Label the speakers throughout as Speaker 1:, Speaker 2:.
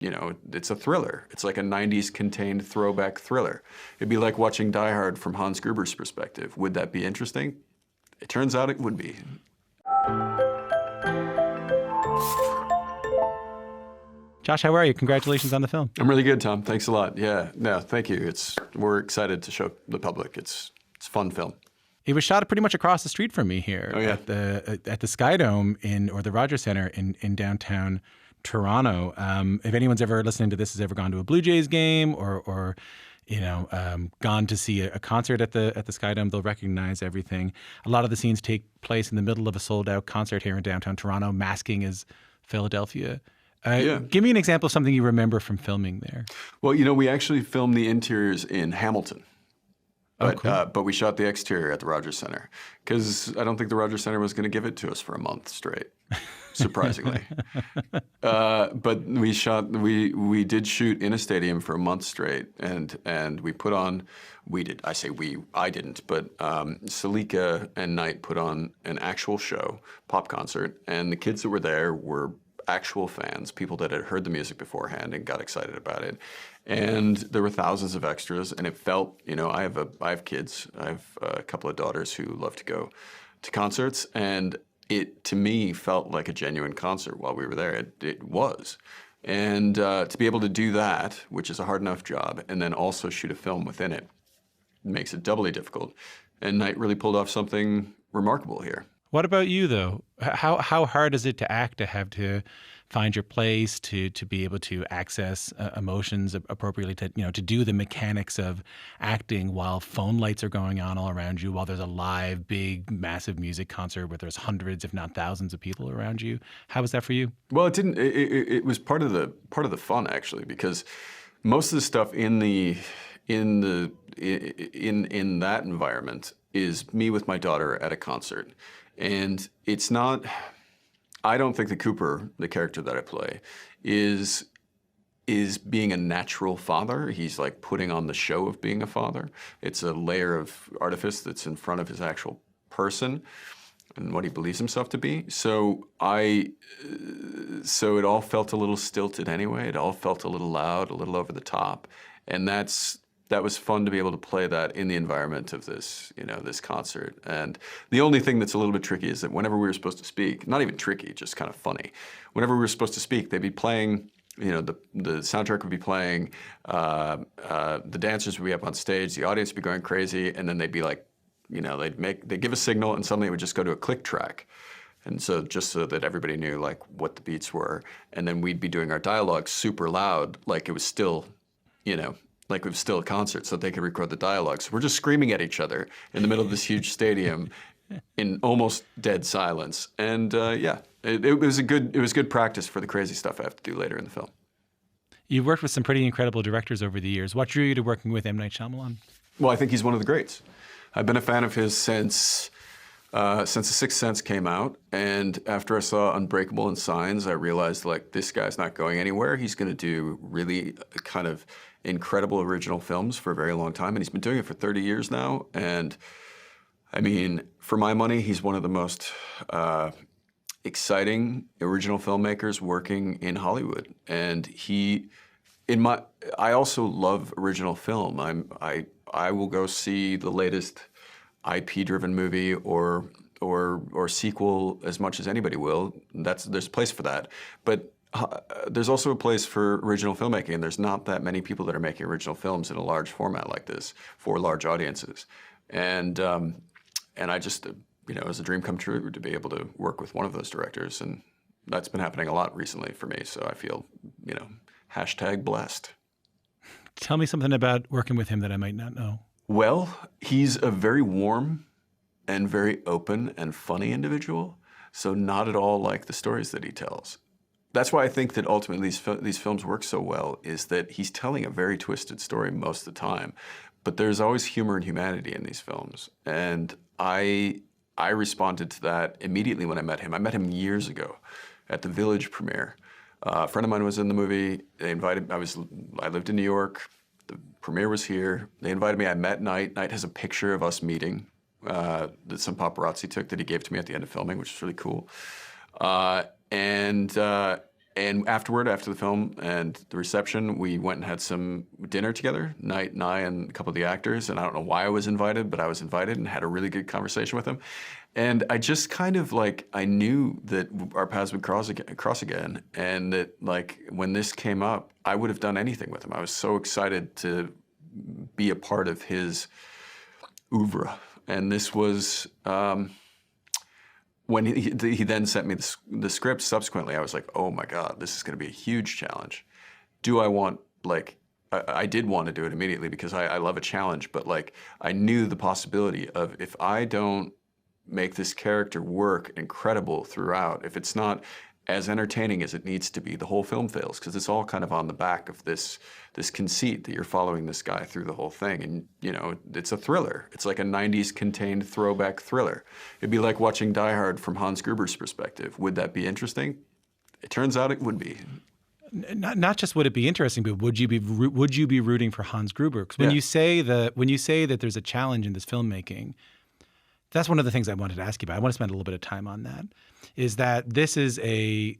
Speaker 1: it's a thriller. It's like a 90s contained throwback thriller. It'd be like watching Die Hard from Hans Gruber's perspective. Would that be interesting? It turns out it would be.
Speaker 2: Josh, how are you? Congratulations on the film.
Speaker 1: I'm really good, Tom. Thanks a lot. Yeah, no, thank you. We're excited to show the public. It's a fun film.
Speaker 2: It was shot pretty much across the street from me here
Speaker 1: Oh, yeah.
Speaker 2: at the Sky Dome or the Rogers Center in downtown Toronto. If anyone's ever listening to this has ever gone to a Blue Jays game or gone to see a concert at the Sky Dome, they'll recognize everything. A lot of the scenes take place in the middle of a sold-out concert here in downtown Toronto, masking as Philadelphia. Give me an example of something you remember from filming there.
Speaker 1: Well, we actually filmed the interiors in Hamilton. But we shot the exterior at the Rogers Center because I don't think the Rogers Center was going to give it to us for a month straight, surprisingly. But we did shoot in a stadium for a month straight, and we put on, I didn't, but Salika and Knight put on an actual show, pop concert, and the kids that were there were actual fans, people that had heard the music beforehand and got excited about it. And there were thousands of extras, and it felt, I have kids. I have a couple of daughters who love to go to concerts, and it, to me, felt like a genuine concert while we were there. It was. And to be able to do that, which is a hard enough job, and then also shoot a film within it, makes it doubly difficult. And Knight really pulled off something remarkable here.
Speaker 2: What about you, though? How hard is it to act, to have to find your place, to be able to access emotions appropriately, to do the mechanics of acting while phone lights are going on all around you, while there's a live, big, massive music concert where there's hundreds, if not thousands, of people around you? How was that for you?
Speaker 1: Well, it didn't. It was part of the fun, actually, because most of the stuff in that environment is me with my daughter at a concert. And it's not, I don't think that Cooper, the character that I play, is being a natural father. He's like putting on the show of being a father. It's a layer of artifice that's in front of his actual person and what he believes himself to be. So it all felt a little stilted anyway. It all felt a little loud, a little over the top. And that was fun to be able to play that in the environment of this, this concert. And the only thing that's a little bit tricky is that whenever we were supposed to speak, not even tricky, just kind of funny, whenever we were supposed to speak, they'd be playing, the soundtrack would be playing, the dancers would be up on stage, the audience would be going crazy, and then they'd be like, they'd give a signal, and suddenly it would just go to a click track. And so just so that everybody knew like what the beats were, and then we'd be doing our dialogue super loud, like it was still, like it was still a concert, so they could record the dialogue. So we're just screaming at each other in the middle of this huge stadium in almost dead silence. And it was good practice for the crazy stuff I have to do later in the film.
Speaker 2: You've worked with some pretty incredible directors over the years. What drew you to working with M. Night Shyamalan?
Speaker 1: Well, I think he's one of the greats. I've been a fan of his since The Sixth Sense came out, and after I saw Unbreakable and Signs, I realized like this guy's not going anywhere. He's going to do really kind of incredible original films for a very long time, and he's been doing it for 30 years now. And I mean, for my money, he's one of the most exciting original filmmakers working in Hollywood. And I also love original film. I will go see the latest IP-driven movie or sequel as much as anybody will. There's a place for that, but there's also a place for original filmmaking, and there's not that many people that are making original films in a large format like this for large audiences. And I just, it was a dream come true to be able to work with one of those directors, and that's been happening a lot recently for me. So I feel, #blessed.
Speaker 2: Tell me something about working with him that I might not know.
Speaker 1: Well, he's a very warm and very open and funny individual, so not at all like the stories that he tells. That's why I think that ultimately these films work so well, is that he's telling a very twisted story most of the time, but there's always humor and humanity in these films. And I responded to that immediately when I met him. I met him years ago at the Village premiere. A friend of mine was in the movie. They invited, I lived in New York. The premiere was here. They invited me. I met Knight. Knight has a picture of us meeting that some paparazzi took that he gave to me at the end of filming, which is really cool. And And afterward, after the film and the reception, we went and had some dinner together, Knight and I and a couple of the actors. And I don't know why I was invited, but I was invited and had a really good conversation with him. And I just kind of like, I knew that our paths would cross again. And that like, when this came up, I would have done anything with him. I was so excited to be a part of his oeuvre. And this was, when he then sent me the script subsequently, I was like, oh my God, this is going to be a huge challenge. Do I want, like, I did want to do it immediately because I love a challenge, but like, I knew the possibility of if I don't make this character work incredible throughout, if it's not as entertaining as it needs to be, the whole film fails, because it's all kind of on the back of this conceit that you're following this guy through the whole thing. And, you know, it's a thriller. It's like a 90s contained throwback thriller. It'd be like watching Die Hard from Hans Gruber's perspective. Would that be interesting? It turns out it would be.
Speaker 2: Not just would it be interesting, but would you be rooting for Hans Gruber? Because when you say that there's a challenge in this filmmaking, that's one of the things I wanted to ask you about. I want to spend a little bit of time on that. Is that this is a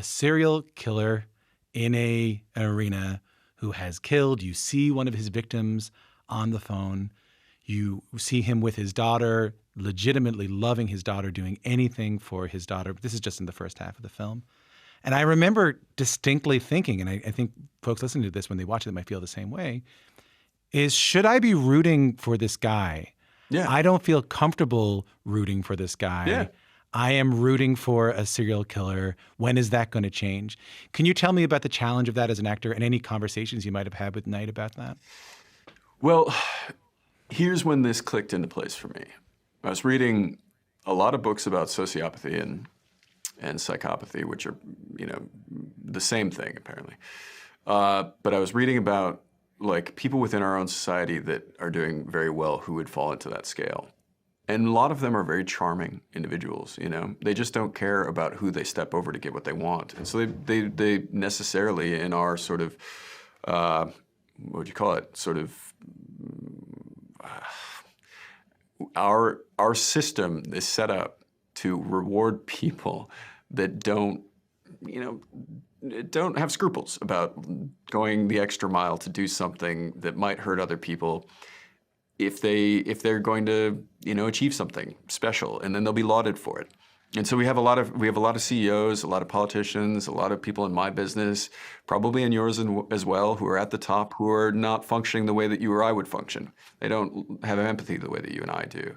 Speaker 2: serial killer in an arena who has killed. You see one of his victims on the phone. You see him with his daughter, legitimately loving his daughter, doing anything for his daughter. This is just in the first half of the film. And I remember distinctly thinking, and I think folks listening to this when they watch it, they might feel the same way, is should I be rooting for this guy?
Speaker 1: Yeah.
Speaker 2: I don't feel comfortable rooting for this guy.
Speaker 1: Yeah.
Speaker 2: I am rooting for a serial killer. When is that going to change? Can you tell me about the challenge of that as an actor and any conversations you might have had with Knight about that?
Speaker 1: Well, here's when this clicked into place for me. I was reading a lot of books about sociopathy and psychopathy, which are, you know, the same thing apparently. But I was reading about like people within our own society that are doing very well who would fall into that scale. And a lot of them are very charming individuals, you know? They just don't care about who they step over to get what they want. And so they necessarily, in our sort of, what would you call it? Sort of, our system is set up to reward people that don't, you know, don't have scruples about going the extra mile to do something that might hurt other people if they're going to, you know, achieve something special, and then they'll be lauded for it. And so we have a lot of CEOs, a lot of politicians, a lot of people in my business, probably in yours as well, who are at the top, who are not functioning the way that you or I would function. They don't have empathy the way that you and I do.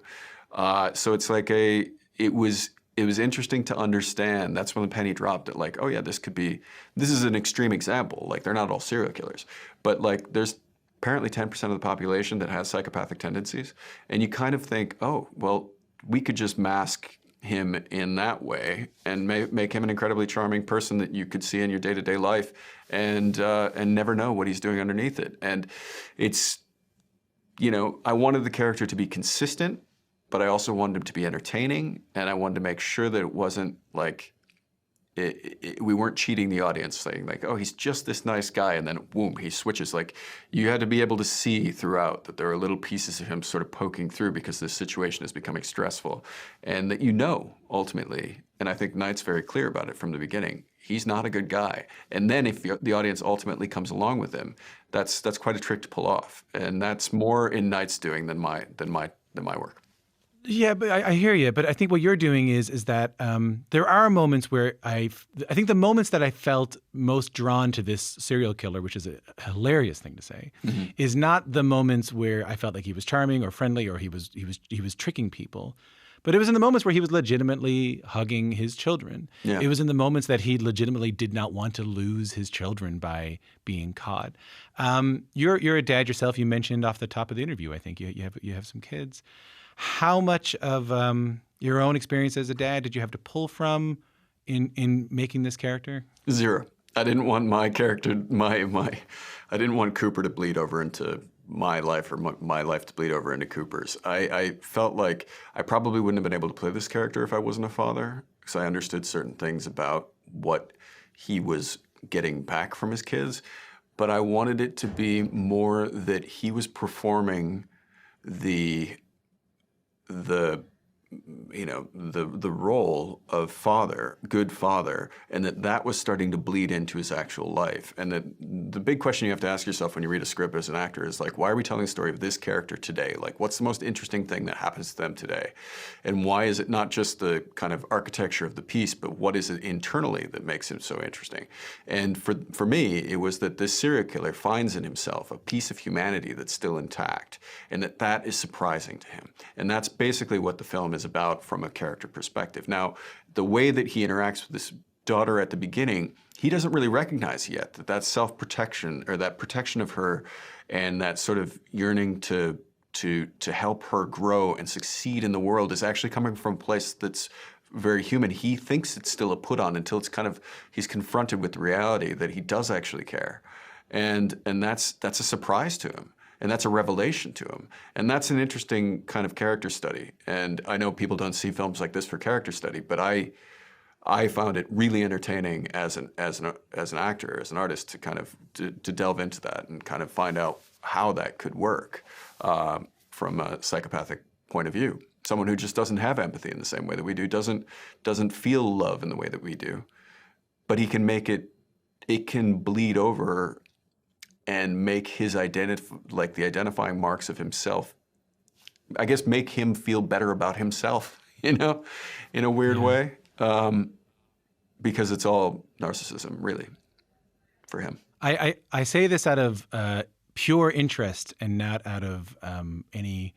Speaker 1: So it's like it was interesting to understand. That's when the penny dropped. That like, oh yeah, this is an extreme example. Like they're not all serial killers, but like there's apparently 10% of the population that has psychopathic tendencies. And you kind of think, oh, well, we could just mask him in that way and make him an incredibly charming person that you could see in your day-to-day life and never know what he's doing underneath it. And it's, you know, I wanted the character to be consistent, but I also wanted him to be entertaining, and I wanted to make sure that it wasn't like, we weren't cheating the audience, saying like, oh, he's just this nice guy, and then boom, he switches. Like, you had to be able to see throughout that there are little pieces of him sort of poking through because this situation is becoming stressful, and that, you know, ultimately, and I think Knight's very clear about it from the beginning, he's not a good guy. And then if the audience ultimately comes along with him, that's quite a trick to pull off, and that's more in Knight's doing than my work.
Speaker 2: Yeah, but I hear you. But I think what you're doing is that there are moments where I think the moments that I felt most drawn to this serial killer, which is a hilarious thing to say, is not the moments where I felt like he was charming or friendly or he was tricking people, but it was in the moments where he was legitimately hugging his children. Yeah. It was in the moments that he legitimately did not want to lose his children by being caught. You're a dad yourself. You mentioned off the top of the interview, I think you have some kids. How much of your own experience as a dad did you have to pull from in making this character?
Speaker 1: Zero. I didn't want my character, I didn't want Cooper to bleed over into my life or my life to bleed over into Cooper's. I felt like I probably wouldn't have been able to play this character if I wasn't a father, because I understood certain things about what he was getting back from his kids. But I wanted it to be more that he was performing the the role of father, good father, and that was starting to bleed into his actual life. And that the big question you have to ask yourself when you read a script as an actor is like, why are we telling the story of this character today? Like, what's the most interesting thing that happens to them today? And why is it not just the kind of architecture of the piece, but what is it internally that makes him so interesting? And for me, it was that this serial killer finds in himself a piece of humanity that's still intact, and that is surprising to him. And that's basically what the film is about from a character perspective. Now, the way that he interacts with this daughter at the beginning, he doesn't really recognize yet that self-protection, or that protection of her, and that sort of yearning to help her grow and succeed in the world is actually coming from a place that's very human. He thinks it's still a put on until he's confronted with the reality that he does actually care. And that's a surprise to him. And that's a revelation to him. And that's an interesting kind of character study. And I know people don't see films like this for character study, but I found it really entertaining as an actor, as an artist, to kind of to delve into that and kind of find out how that could work from a psychopathic point of view. Someone who just doesn't have empathy in the same way that we do, doesn't feel love in the way that we do, but he can make it can bleed over and make his the identifying marks of himself, I guess, make him feel better about himself, in a weird way, because it's all narcissism, really, for him.
Speaker 2: I say this out of pure interest and not out of any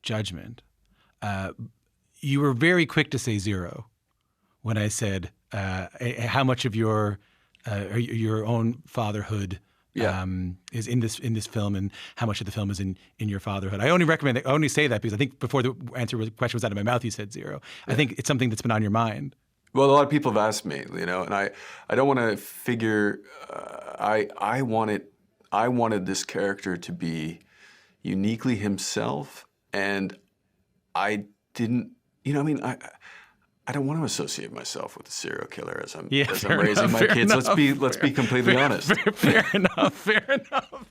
Speaker 2: judgment. You were very quick to say zero when I said how much of your own fatherhood is in this film, and how much of the film is in your fatherhood. I only say that because I think before the question was out of my mouth, you said zero. Yeah. I think it's something that's been on your mind.
Speaker 1: Well, a lot of people have asked me, and I don't want to figure. I wanted this character to be uniquely himself, and I didn't. I don't want to associate myself with a serial killer as I'm raising my kids. Let's be completely honest.
Speaker 2: Fair enough. Fair enough.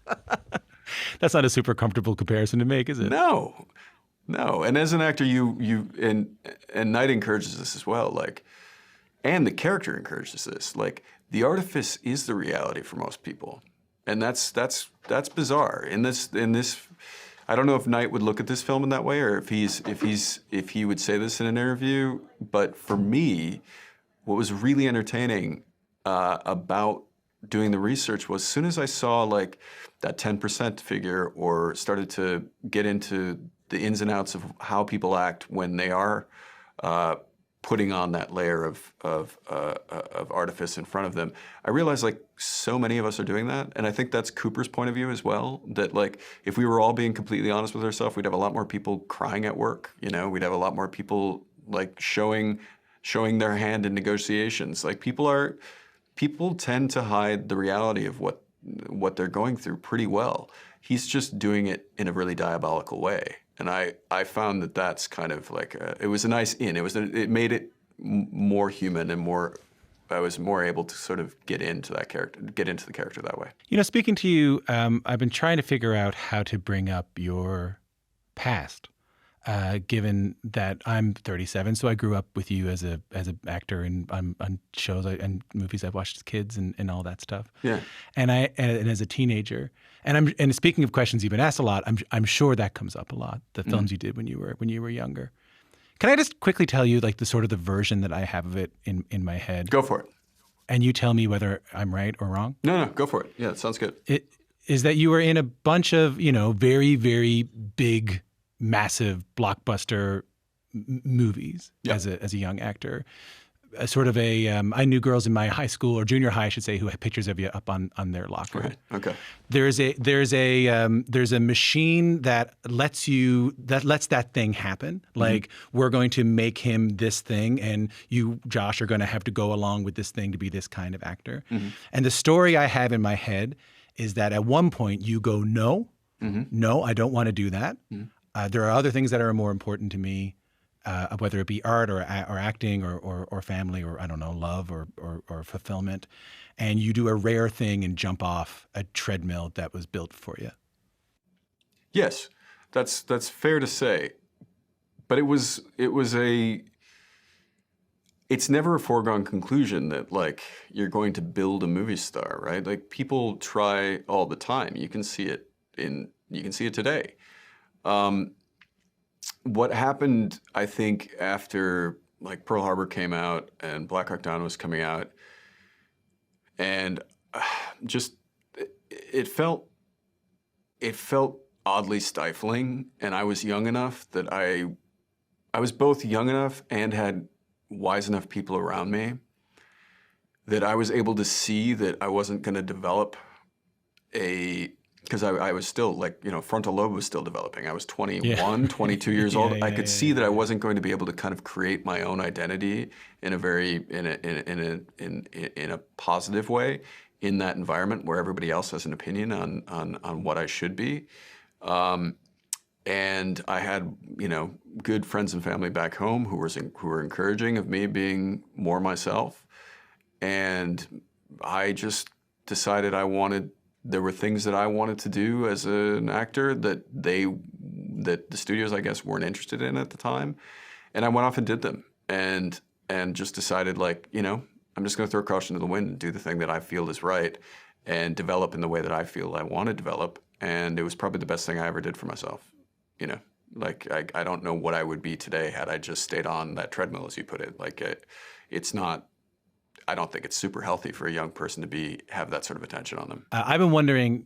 Speaker 2: That's not a super comfortable comparison to make, is it?
Speaker 1: No. And as an actor, and Knight encourages this as well. And the character encourages this. The artifice is the reality for most people, and that's bizarre. In this. I don't know if Knight would look at this film in that way, or if he would say this in an interview. But for me, what was really entertaining about doing the research was, as soon as I saw that 10% figure, or started to get into the ins and outs of how people act when they are putting on that layer of artifice in front of them, I realized so many of us are doing that, and I think that's Cooper's point of view as well. That if we were all being completely honest with ourselves, we'd have a lot more people crying at work. We'd have a lot more people showing their hand in negotiations. People tend to hide the reality of what they're going through pretty well. He's just doing it in a really diabolical way. And I found that that's kind of it was a nice in. It made it more human and more. I was more able to sort of get into the character that way.
Speaker 2: Speaking to you, I've been trying to figure out how to bring up your past, given that I'm 37, so I grew up with you as an actor and on shows and movies I've watched as kids and all that stuff.
Speaker 1: Yeah.
Speaker 2: And as a teenager. And speaking of questions you've been asked a lot, I'm sure that comes up a lot. The films you did when you were younger. Can I just quickly tell you the version that I have of it in my head?
Speaker 1: Go for it.
Speaker 2: And you tell me whether I'm right or wrong.
Speaker 1: No, go for it. Yeah, it sounds good.
Speaker 2: It is that you were in a bunch of very, very big, massive blockbuster movies as a young actor. I knew girls in my high school, or junior high, I should say, who had pictures of you up on their locker.
Speaker 1: Right. Okay.
Speaker 2: There's a machine that lets that thing happen. We're going to make him this thing, and you, Josh, are going to have to go along with this thing to be this kind of actor. Mm-hmm. And the story I have in my head is that at one point you go, no, I don't want to do that. Mm-hmm. There are other things that are more important to me. Whether it be art or acting or family or, I don't know, love or fulfillment, and you do a rare thing and jump off a treadmill that was built for you.
Speaker 1: Yes, that's fair to say. But it's never a foregone conclusion that like you're going to build a movie star, right? Like people try all the time. You can see it today. What happened, I think, after like Pearl Harbor came out and Black Hawk Down was coming out, and just it felt oddly stifling. And I was young enough that I was both young enough and had wise enough people around me that I was able to see that I wasn't going to develop because I was still like, frontal lobe was still developing. I was 21, 22 years old. I could see that I wasn't going to be able to kind of create my own identity in a positive way in that environment where everybody else has an opinion on what I should be. And I had, good friends and family back home who were encouraging of me being more myself. And I just decided there were things that I wanted to do as an actor that the studios, I guess, weren't interested in at the time. And I went off and did them and just decided like, I'm just going to throw caution to the wind and do the thing that I feel is right and develop in the way that I feel I want to develop. And it was probably the best thing I ever did for myself. Like I don't know what I would be today had I just stayed on that treadmill, as you put it. Like it's not. I don't think it's super healthy for a young person to have that sort of attention on them.
Speaker 2: I've been wondering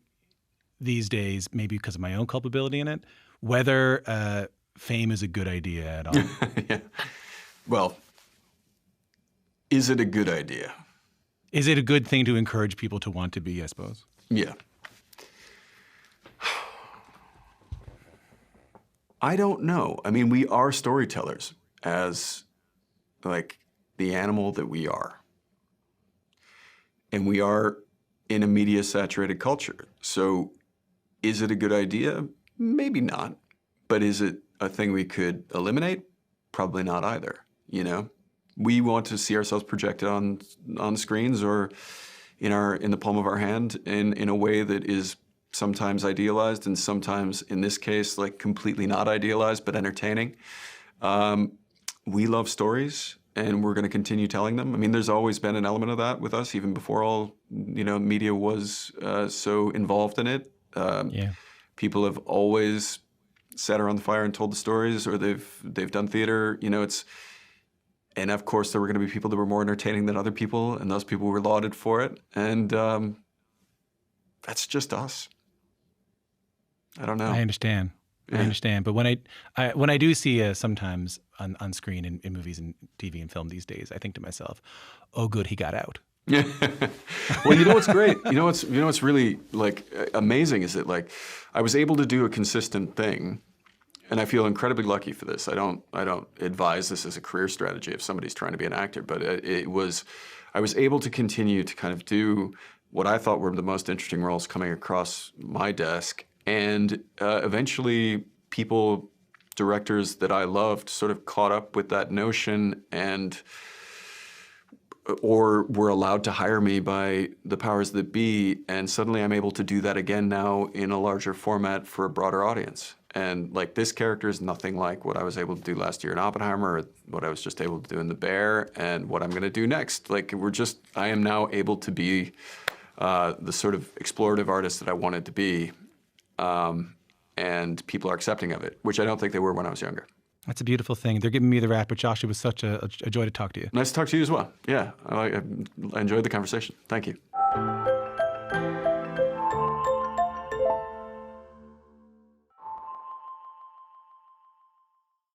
Speaker 2: these days, maybe because of my own culpability in it, whether fame is a good idea at all.
Speaker 1: Yeah. Well, is it a good idea?
Speaker 2: Is it a good thing to encourage people to want to be, I suppose?
Speaker 1: Yeah. I don't know. I mean, we are storytellers as like the animal that we are. And we are in a media-saturated culture. So is it a good idea? Maybe not. But is it a thing we could eliminate? Probably not either, We want to see ourselves projected on screens or in the palm of our hand in a way that is sometimes idealized and sometimes, in this case, like completely not idealized but entertaining. We love stories. And we're going to continue telling them. I mean, there's always been an element of that with us, even before all, media was so involved in it. People have always sat around the fire and told the stories, or they've done theater. And of course, there were going to be people that were more entertaining than other people, and those people were lauded for it. And that's just us. I don't know.
Speaker 2: I understand. Yeah. I understand. But when I do see sometimes on screen in movies and TV and film these days, I think to myself, oh, good, he got out.
Speaker 1: Yeah. Well, what's great? What's really like amazing is that like I was able to do a consistent thing, and I feel incredibly lucky for this. I don't advise this as a career strategy if somebody's trying to be an actor, but I was able to continue to kind of do what I thought were the most interesting roles coming across my desk. And eventually directors that I loved sort of caught up with that notion or were allowed to hire me by the powers that be. And suddenly I'm able to do that again now in a larger format for a broader audience. And like this character is nothing like what I was able to do last year in Oppenheimer, or what I was just able to do in The Bear, and what I'm going to do next. Like I am now able to be the sort of explorative artist that I wanted to be. And people are accepting of it, which I don't think they were when I was younger.
Speaker 2: That's a beautiful thing. They're giving me the wrap, but Josh, it was such a joy to talk to you.
Speaker 1: Nice to talk to you as well. Yeah, I enjoyed the conversation. Thank you.